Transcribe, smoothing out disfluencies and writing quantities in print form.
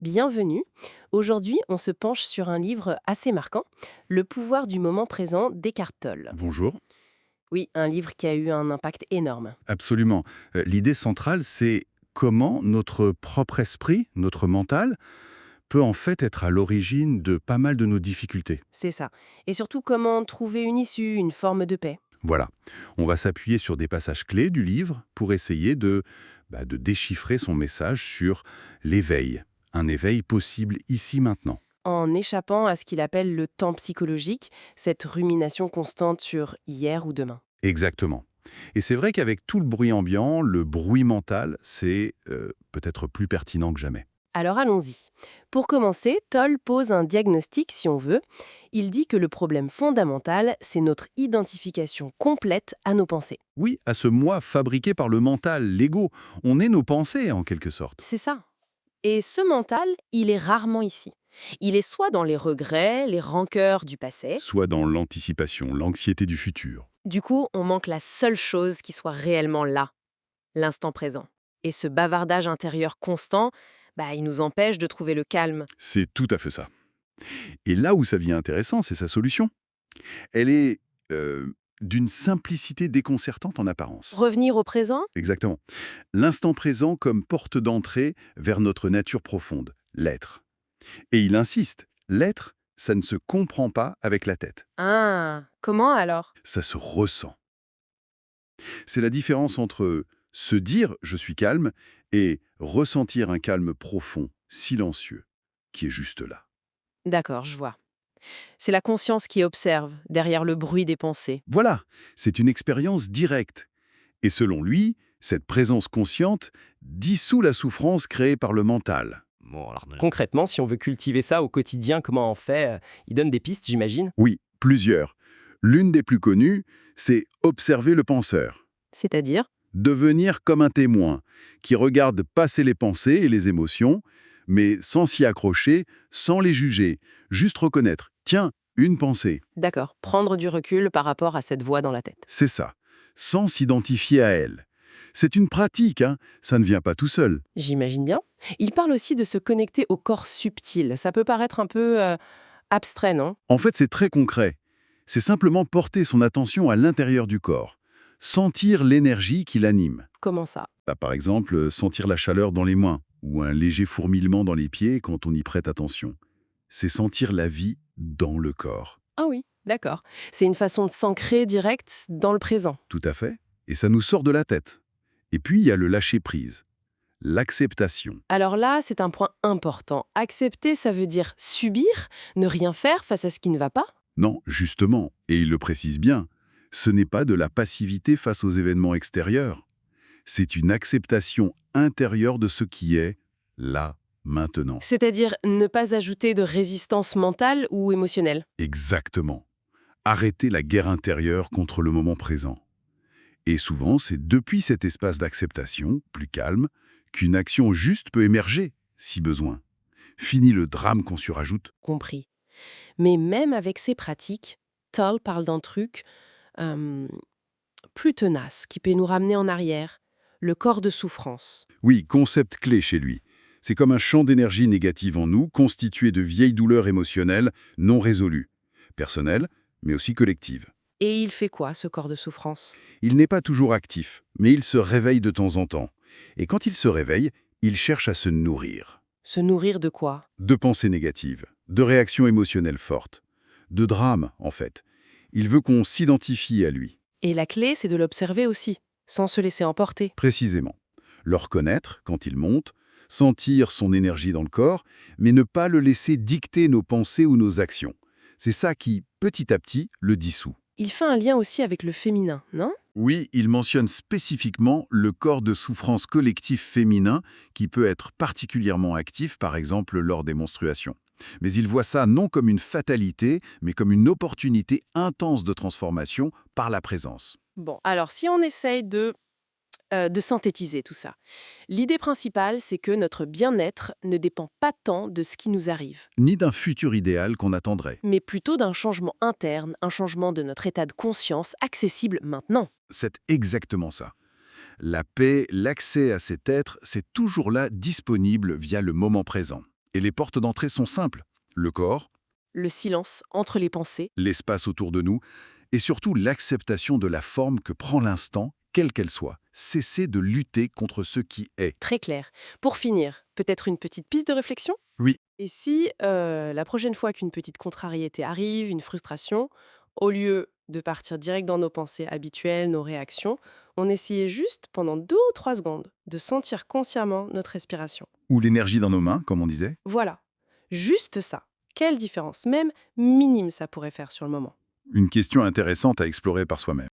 Bienvenue. Aujourd'hui, on se penche sur un livre assez marquant, Le pouvoir du moment présent d'Eckhart Tolle. Bonjour. Oui, un livre qui a eu un impact énorme. Absolument. L'idée centrale, c'est comment notre propre esprit, notre mental, peut en fait être à l'origine de pas mal de nos difficultés. C'est ça. Et surtout, comment trouver une issue, une forme de paix. Voilà. On va s'appuyer sur des passages clés du livre pour essayer de déchiffrer son message sur l'éveil. Un éveil possible ici maintenant. En échappant à ce qu'il appelle le temps psychologique, cette rumination constante sur hier ou demain. Exactement. Et c'est vrai qu'avec tout le bruit ambiant, le bruit mental, c'est peut-être plus pertinent que jamais. Alors allons-y. Pour commencer, Toll pose un diagnostic si on veut. Il dit que le problème fondamental, c'est notre identification complète à nos pensées. Oui, à ce moi fabriqué par le mental, l'ego. On est nos pensées, en quelque sorte. C'est ça. Et ce mental, il est rarement ici. Il est soit dans les regrets, les rancœurs du passé. Soit dans l'anticipation, l'anxiété du futur. Du coup, on manque la seule chose qui soit réellement là, l'instant présent. Et ce bavardage intérieur constant, il nous empêche de trouver le calme. C'est tout à fait ça. Et là où ça devient intéressant, c'est sa solution. Elle est d'une simplicité déconcertante en apparence. Revenir au présent. Exactement. L'instant présent comme porte d'entrée vers notre nature profonde, l'être. Et il insiste, l'être, ça ne se comprend pas avec la tête. Ah, comment alors? Ça se ressent. C'est la différence entre se dire « je suis calme » et ressentir un calme profond, silencieux, qui est juste là. D'accord, je vois. C'est la conscience qui observe, derrière le bruit des pensées. Voilà, c'est une expérience directe. Et selon lui, cette présence consciente dissout la souffrance créée par le mental. Bon, alors, concrètement, si on veut cultiver ça au quotidien, comment on fait? Il donne des pistes, j'imagine? Oui, plusieurs. L'une des plus connues, c'est observer le penseur. C'est-à-dire? Devenir comme un témoin, qui regarde passer les pensées et les émotions, mais sans s'y accrocher, sans les juger, juste reconnaître, tiens, une pensée, D'accord, prendre du recul par rapport à cette voix dans la tête. c'est ça, sans s'identifier à elle. C'est une pratique, hein, ça ne vient pas tout seul. J'imagine bien. Il parle aussi de se connecter au corps subtil. Ça peut paraître un peu abstrait, non? En fait, c'est très concret. C'est simplement porter son attention à l'intérieur du corps, sentir l'énergie qui l'anime. Comment ça? Par exemple, sentir la chaleur dans les mains ou un léger fourmillement dans les pieds quand on y prête attention. C'est sentir la vie dans le corps. Ah oui, d'accord. C'est une façon de s'ancrer direct dans le présent. Tout à fait. Et ça nous sort de la tête. Et puis, il y a le lâcher-prise, l'acceptation. Alors là, c'est un point important. Accepter, ça veut dire subir, ne rien faire face à ce qui ne va pas? Non, justement, et il le précise bien, ce n'est pas de la passivité face aux événements extérieurs. C'est une acceptation intérieure de ce qui est là, maintenant. C'est-à-dire ne pas ajouter de résistance mentale ou émotionnelle. Exactement. Arrêter la guerre intérieure contre le moment présent. Et souvent, c'est depuis cet espace d'acceptation, plus calme, qu'une action juste peut émerger, si besoin. Fini le drame qu'on surajoute. Compris. Mais même avec ces pratiques, Toll parle d'un truc euh, plus tenace qui peut nous ramener en arrière, le corps de souffrance. Oui, concept clé chez lui. C'est comme un champ d'énergie négative en nous, constitué de vieilles douleurs émotionnelles non résolues. Personnelles, mais aussi collectives. Et il fait quoi, ce corps de souffrance? Il n'est pas toujours actif, mais il se réveille de temps en temps. Et quand il se réveille, il cherche à se nourrir. Se nourrir de quoi? De pensées négatives, de réactions émotionnelles fortes, de drames, en fait. Il veut qu'on s'identifie à lui, Et la clé, c'est de l'observer aussi, sans se laisser emporter. précisément. Le reconnaître quand il monte, sentir son énergie dans le corps, mais ne pas le laisser dicter nos pensées ou nos actions. C'est ça qui, petit à petit, le dissout. Il fait un lien aussi avec le féminin, non? Oui, il mentionne spécifiquement le corps de souffrance collectif féminin qui peut être particulièrement actif, par exemple, lors des menstruations. Mais il voit ça non comme une fatalité, mais comme une opportunité intense de transformation par la présence. Bon, alors si on essaye de synthétiser tout ça, l'idée principale, c'est que notre bien-être ne dépend pas tant de ce qui nous arrive, Ni d'un futur idéal qu'on attendrait. mais plutôt d'un changement interne, un changement de notre état de conscience accessible maintenant. C'est exactement ça. La paix, l'accès à cet être, c'est toujours là disponible via le moment présent. Et les portes d'entrée sont simples. Le corps, Le silence entre les pensées. l'espace autour de nous, et surtout l'acceptation de la forme que prend l'instant, quelle qu'elle soit. Cesser de lutter contre ce qui est. Très clair. Pour finir, peut-être une petite piste de réflexion? Oui. Et si, la prochaine fois qu'une petite contrariété arrive, une frustration, au lieu de partir direct dans nos pensées habituelles, nos réactions, on essayait juste, pendant 2 ou 3 secondes, de sentir consciemment notre respiration. Ou l'énergie dans nos mains, comme on disait. Voilà, juste ça. Quelle différence, même minime, ça pourrait faire sur le moment. Une question intéressante à explorer par soi-même.